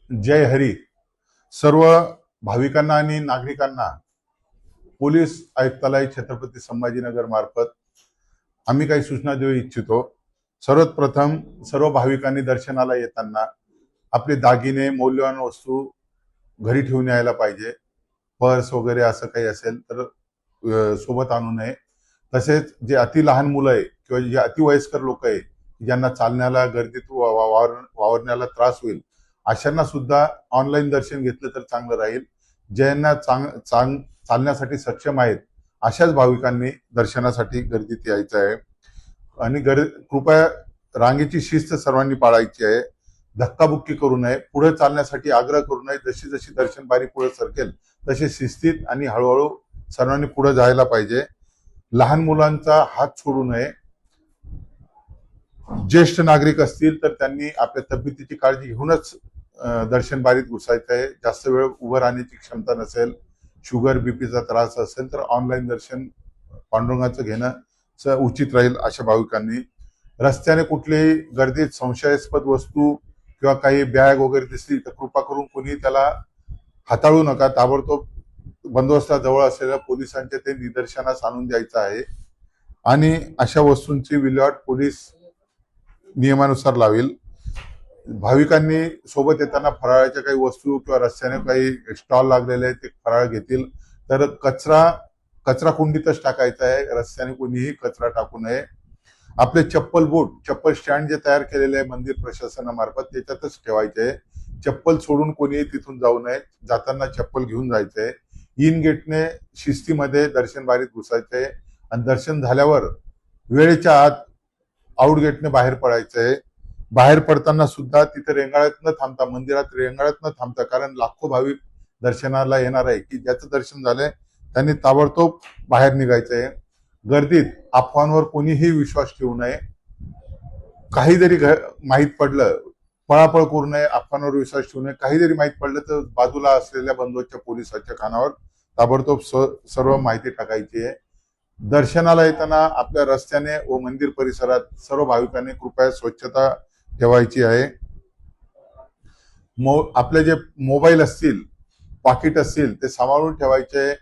जय हरी. सर्व भाविकांना आणि नागरिकांना पोलीस आयुक्तालय छत्रपती संभाजीनगर मार्फत आम्ही काही सूचना देऊ इच्छितो. सर्वात प्रथम सर्व भाविकांनी दर्शनाला येताना आपले दागिने मौल्यवान वस्तू घरी ठेवून यायला पाहिजे. पर्स वगैरे असं काही असेल तर सोबत आणू नये. तसेच जे अति लहान मुलं आहे किंवा जे अतिवयस्कर लोक आहे ज्यांना चालण्याला गर्दीत वावरण्याला त्रास होईल अशांना सुद्धा ऑनलाईन दर्शन घेतलं तर चांगलं राहील. ज्यांना चालण्यासाठी सक्षम आहेत अशाच भाविकांनी दर्शनासाठी गर्दीत यायचं आहे. आणि कृपया रांगेची शिस्त सर्वांनी पाळायची आहे. धक्काबुक्की करू नये. पुढे चालण्यासाठी आग्रह करू नये. जशी जशी दर्शन बारी पुढे सरकेल तसे शिस्तीत आणि हळूहळू सर्वांनी पुढे जायला पाहिजे. लहान मुलांचा हात सोडू नये. ज्येष्ठ नागरिक असतील तर त्यांनी आपल्या तब्येतीची काळजी घेऊनच दर्शन बारीत घुसायचं आहे. जास्त वेळ उभं राहण्याची क्षमता नसेल, शुगर बीपीचा त्रास असेल तर ऑनलाईन दर्शन पांडुरंगाचं घेणं उचित राहील. अशा भाविकांनी रस्त्याने कुठलीही गर्दीत संशयास्पद वस्तू किंवा काही बॅग वगैरे दिसली तर कृपा करून कोणी त्याला हाताळू नका. ताबडतोब बंदोबस्ताजवळ असलेल्या पोलिसांच्या ते निदर्शनास आणून द्यायचं आहे आणि अशा वस्तूंची विल्हेवाट पोलीस नियमानुसार लावेल. भाविकांनी सोबत येताना फराळाच्या काही वस्तू किंवा रस्त्याने काही स्टॉल लागलेले ते फराळ घेतील तर कचरा कुंडीतच टाकायचा आहे. रस्त्याने कोणीही कचरा टाकू नये. आपले चप्पल स्टँड जे तयार केलेले आहे मंदिर प्रशासनामार्फत त्याच्यातच ठेवायचे आहे. चप्पल सोडून कोणीही तिथून जाऊ नये. जाताना चप्पल घेऊन जायचंय. इन गेटने शिस्तीमध्ये दर्शन बारीत घुसायचंय आणि दर्शन झाल्यावर वेळेच्या आत आउट गेटने बाहेर पडायचंय. बाहेर पडताना सुद्धा तिथे रेंगाळत न थांबता, मंदिरात रेंगाळत न थांबता, कारण लाखो भाविक दर्शनाला येणार आहे की ज्याचं दर्शन झालंय त्यांनी ताबडतोब बाहेर निघायचंय. गर्दीत अफवांवर कोणीही विश्वास ठेवू नये. काही जरी माहीत पडलं, पळापळ करू नये. अफवांवर विश्वास ठेवू नये. काही जरी माहीत पडलं तर बाजूला असलेल्या बंदोबस्तच्या पोलिसाच्या कानावर ताबडतोब सर्व माहिती टाकायची आहे. दर्शनाला येताना आपल्या रस्त्याने व मंदिर परिसरात सर्व भाविकांनी कृपया स्वच्छता ठेवायची आहे. आपले जे मोबाईल असतील, पाकिट असतील ते सांभाळून ठेवायचे.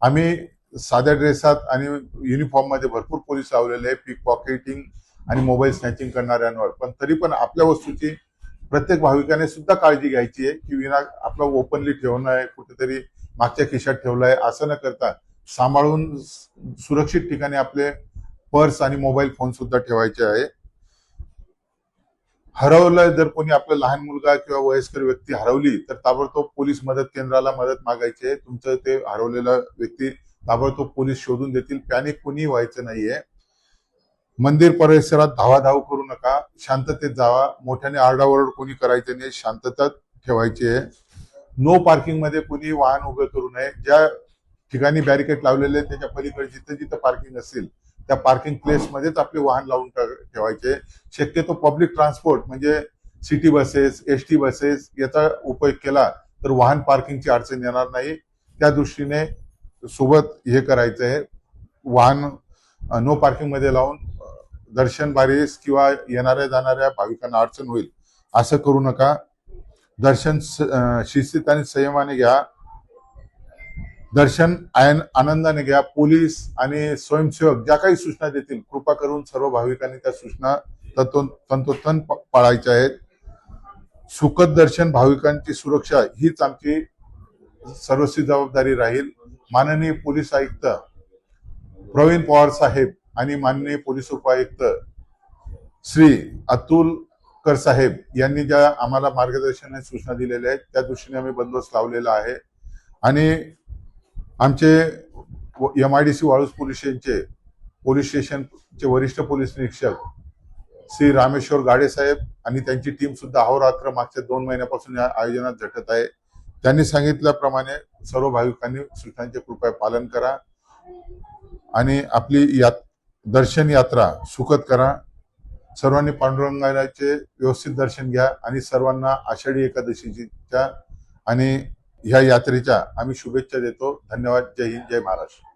आम्ही साध्या ड्रेसात आणि युनिफॉर्म मध्ये भरपूर पोलीस लावलेले आहे पिक पॉकेटिंग आणि मोबाईल स्नॅचिंग करणाऱ्यांवर. पण तरी पण आपल्या वस्तूची प्रत्येक भाविकाने सुद्धा काळजी घ्यायची आहे की आपला ओपनली ठेवणं आहे, कुठेतरी मागच्या खिशात ठेवलंय असं न करता सांभाळून सुरक्षित ठिकाणी आपले पर्स आणि मोबाईल फोन सुद्धा ठेवायचे आहे. हरवलं जर कोणी आपला लहान मुलगा किंवा वयस्कर व्यक्ती हरवली तर ताबडतोब पोलीस मदत केंद्राला मदत मागायची आहे. तुमचं ते हरवलेला व्यक्ती ताबडतोब पोलीस शोधून देतील. पॅनिक कोणी व्हायचं नाहीये. मंदिर परिसरात धावाधाव करू नका. शांततेत जावा. मोठ्याने आरडाओरड कोणी करायचं नाही. शांतता ठेवायची आहे. नो पार्किंग मध्ये कोणी वाहन उभे करू नये. ज्या ठिकाणी बॅरिकेड लावलेले त्याच्या पलीकडे जिथे जिथे पार्किंग असेल त्या पार्किंग प्लेस मध्येच आपले वाहन लावून ठेवायचे. शक्यतो पब्लिक ट्रान्सपोर्ट म्हणजे सिटी बसेस, एसटी बसेस याचा उपयोग केला तर वाहन पार्किंगची अडचण येणार नाही. त्या दृष्टीने सोबत हे करायचं आहे. वाहन नो पार्किंग मध्ये लावून दर्शन बारीस किंवा येणाऱ्या जाणाऱ्या भाविकांना अडचण होईल असं करू नका. दर्शन शिस्तीत आणि संयमाने घ्या. दर्शन आनंदाने घ्या. पोलीस आणि स्वयंसेवक ज्या काही सूचना देतील कृपा करून सर्व भाविकांनी त्या सूचना तंतोतंत पाळायच्या आहेत. सुखद दर्शन, भाविकांची सुरक्षा हीच आमची सर्वस्वी जबाबदारी राहील. माननीय पोलीस आयुक्त प्रवीण पवार साहेब आणि माननीय पोलीस उपायुक्त श्री अतुल साहेब यांनी ज्या आम्हाला मार्गदर्शन सूचना दिलेल्या आहेत त्या दृष्टीने आम्ही बंदोबस्त लावलेला आहे. आणि आमचे MIDC वाळूज पोलीस स्टेशनचे वरिष्ठ पोलीस निरीक्षक श्री रामेश्वर गाडे साहेब आणि त्यांची टीम सुद्धा अहोरात्र मागच्या 2 महिन्यापासून या आयोजनात झटत आहे. त्यांनी सांगितल्याप्रमाणे सर्व भाविकांनी सूचनांचे कृपया पालन करा आणि आपली दर्शन यात्रा सुखद करा. सर्वांनी पांडुरंगाचे व्यवस्थित दर्शन घ्या आणि सर्वांना आषाढी एकादशीच्या आणि ह्या यात्रेच्या आम्ही शुभेच्छा देतो. धन्यवाद. जय हिंद, जय महाराष्ट्र.